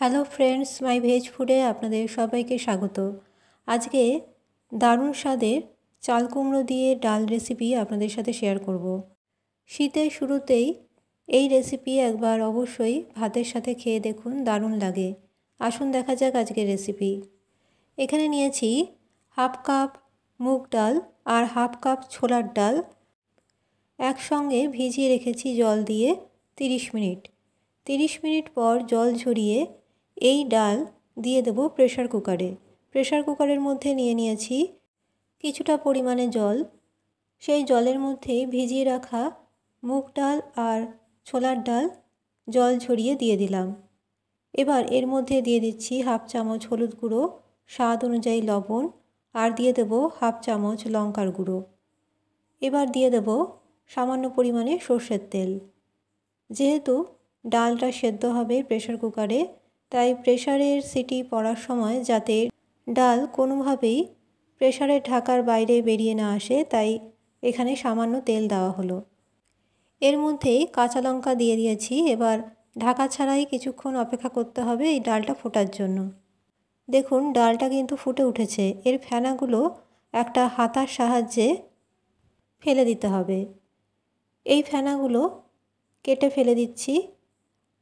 Hello friends, মাই veg ফুডে আপনাদের সবাইকে স্বাগত। আজকে দারুণ স্বাদের চাল কুমড়ো দিয়ে ডাল রেসিপি আপনাদের সাথে শেয়ার করব। শীতের শুরুতেই এই রেসিপি একবার অবশ্যই ভাতের সাথে খেয়ে দেখুন, দারুণ লাগে। আসুন দেখা যাক আজকের রেসিপি। এখানে নিয়েছি হাফ কাপ মুগ ডাল আর হাফ কাপ ছোলার ডাল। একসঙ্গে ভিজিয়ে রেখেছি জল দিয়ে 30 মিনিট। 30 মিনিট পর জল ঝরিয়ে এই ডাল দিয়ে দেব প্রেসার কুকারে। প্রেসার কুকারের মধ্যে নিয়েছি কিছুটা পরিমাণে জল। সেই জলের মধ্যে ভিজিয়ে রাখা মুগ ডাল আর ছোলার ডাল জল ঝরিয়ে দিয়ে দিলাম। এবার এর মধ্যে দিয়ে দিচ্ছি হাফ চামচ হলুদ গুঁড়ো, স্বাদ অনুযায়ী লবণ, আর দিয়ে দেব হাফ চামচ লঙ্কার গুঁড়ো। এবার দিয়ে দেব সামান্য পরিমাণে সর্ষের তেল। যেহেতু ডালটা সেদ্ধ হবে প্রেসার কুকারে, তাই প্রেসারের সিটি পড়ার সময় যাতে ডাল কোনোভাবেই প্রেসারের ঢাকার বাইরে বেরিয়ে না আসে, তাই এখানে সামান্য তেল দেওয়া হলো। এর মধ্যেই কাঁচা লঙ্কা দিয়ে দিয়েছি। এবার ঢাকা ছাড়াই কিছুক্ষণ অপেক্ষা করতে হবে এই ডালটা ফোটার জন্য। দেখুন ডালটা কিন্তু ফুটে উঠেছে। এর ফেনাগুলো একটা হাতার সাহায্যে ফেলে দিতে হবে। এই ফেনাগুলো কেটে ফেলে দিচ্ছি।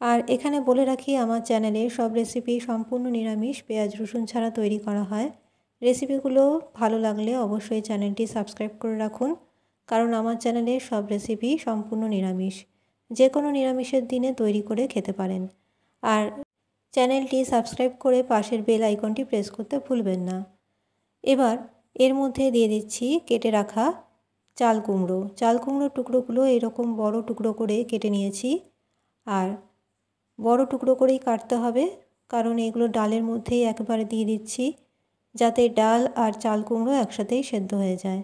আর এখানে বলে রাখি, আমার চ্যানেলে সব রেসিপি সম্পূর্ণ নিরামিষ, পেঁয়াজ রসুন ছাড়া তৈরি করা হয়। রেসিপিগুলো ভালো লাগলে অবশ্যই চ্যানেলটি সাবস্ক্রাইব করে রাখুন, কারণ আমার চ্যানেলে সব রেসিপি সম্পূর্ণ নিরামিষ। যে কোনো নিরামিষের দিনে তৈরি করে খেতে পারেন। আর চ্যানেলটি সাবস্ক্রাইব করে পাশের বেল আইকনটি প্রেস করতে ভুলবেন না। এবার এর মধ্যে দিয়ে দিচ্ছি কেটে রাখা চাল কুমড়ো। চাল কুমড়োর টুকরোগুলো এরকম বড় টুকরো করে কেটে নিয়েছি। আর বড় টুকরো করেই কাটতে হবে, কারণ এগুলো ডালের মধ্যেই একবারে দিয়ে দিচ্ছি, যাতে ডাল আর চাল কুমড়ো একসাথেই সেদ্ধ হয়ে যায়।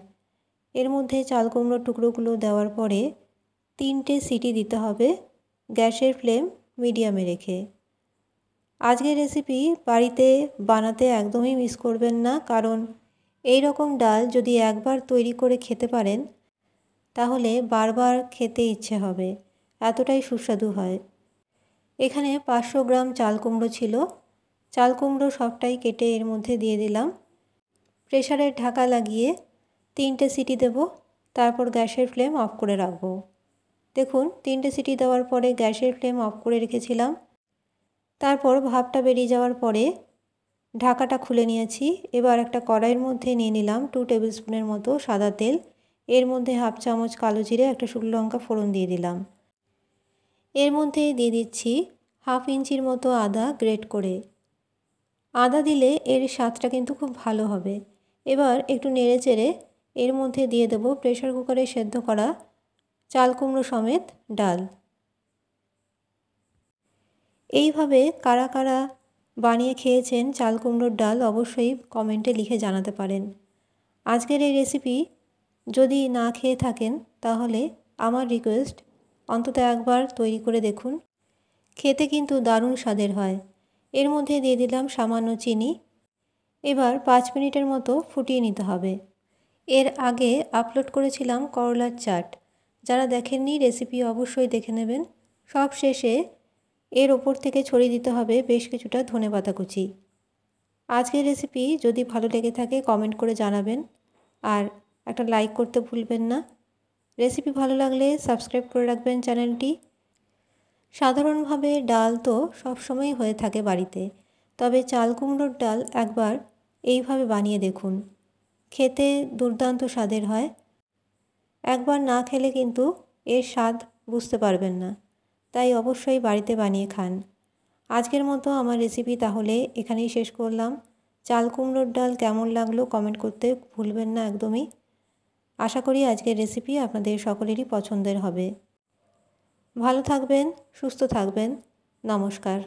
এর মধ্যে চাল কুমড়োর টুকরোগুলো দেওয়ার পরে 3টে সিটি দিতে হবে, গ্যাসের ফ্লেম মিডিয়ামে রেখে। আজকের রেসিপি বাড়িতে বানাতে একদমই মিস করবেন না, কারণ এই রকম ডাল যদি একবার তৈরি করে খেতে পারেন তাহলে বারবার খেতে ইচ্ছে হবে, এতটাই সুস্বাদু হয়। এখানে 500 গ্রাম চাল কুমড়ো ছিল। চাল কুমড়ো সবটাই কেটে এর মধ্যে দিয়ে দিলাম। প্রেসারের ঢাকা লাগিয়ে 3টে সিটি দেব, তারপর গ্যাসের ফ্লেম অফ করে রাখবো। দেখুন 3টে সিটি দেওয়ার পরে গ্যাসের ফ্লেম অফ করে রেখেছিলাম। তারপর ভাপটা বেরিয়ে যাওয়ার পরে ঢাকাটা খুলে নিয়েছি। এবার একটা কড়াইয়ের মধ্যে নিয়ে নিলাম 2 টেবিল স্পুনের মতো সাদা তেল। এর মধ্যে হাফ চামচ কালো জিরে, একটা শুকনো লঙ্কা ফোড়ন দিয়ে দিলাম। এর মধ্যে দিয়ে দিচ্ছি হাফ ইঞ্চির মতো আদা গ্রেট করে। আদা দিলে এর স্বাদটা কিন্তু খুব ভালো হবে। এবার একটু নেড়ে চেড়ে এর মধ্যে দিয়ে দেব প্রেসার কুকারে সেদ্ধ করা চাল কুমড়ো সমেত ডাল। এইভাবে কারা কারা বানিয়ে খেয়েছেন চাল কুমড়োর ডাল অবশ্যই কমেন্টে লিখে জানাতে পারেন। আজকের এই রেসিপি যদি না খেয়ে থাকেন তাহলে আমার রিকোয়েস্ট, অন্তত একবার তৈরি করে দেখুন। খেতে কিন্তু দারুণ স্বাদের হয়। এর মধ্যে দিয়ে দিলাম সামান্য চিনি। এবার 5 মিনিটের মতো ফুটিয়ে নিতে হবে। এর আগে আপলোড করেছিলাম করলার চাট, যারা দেখেননি রেসিপি অবশ্যই দেখে নেবেন। সব শেষে এর ওপর থেকে ছড়িয়ে দিতে হবে বেশ কিছুটা ধনেপাতা কুচি। আজকের রেসিপি যদি ভালো লেগে থাকে কমেন্ট করে জানাবেন, আর একটা লাইক করতে ভুলবেন না। রেসিপি ভালো লাগলে সাবস্ক্রাইব করে রাখবেন চ্যানেলটি। সাধারণভাবে ডাল তো সবসময়ই হয়ে থাকে বাড়িতে, তবে চাল কুমড়োর ডাল একবার এইভাবে বানিয়ে দেখুন, খেতে দুর্দান্ত স্বাদের হয়। একবার না খেলে কিন্তু এর স্বাদ বুঝতে পারবেন না, তাই অবশ্যই বাড়িতে বানিয়ে খান। আজকের মতো আমার রেসিপি তাহলে এখানেই শেষ করলাম। চাল কুমড়োর ডাল কেমন লাগলো কমেন্ট করতে ভুলবেন না একদমই। আশা করি আজকের রেসিপি আপনাদের সকলেরই পছন্দের হবে। ভালো থাকবেন, সুস্থ থাকবেন। নমস্কার।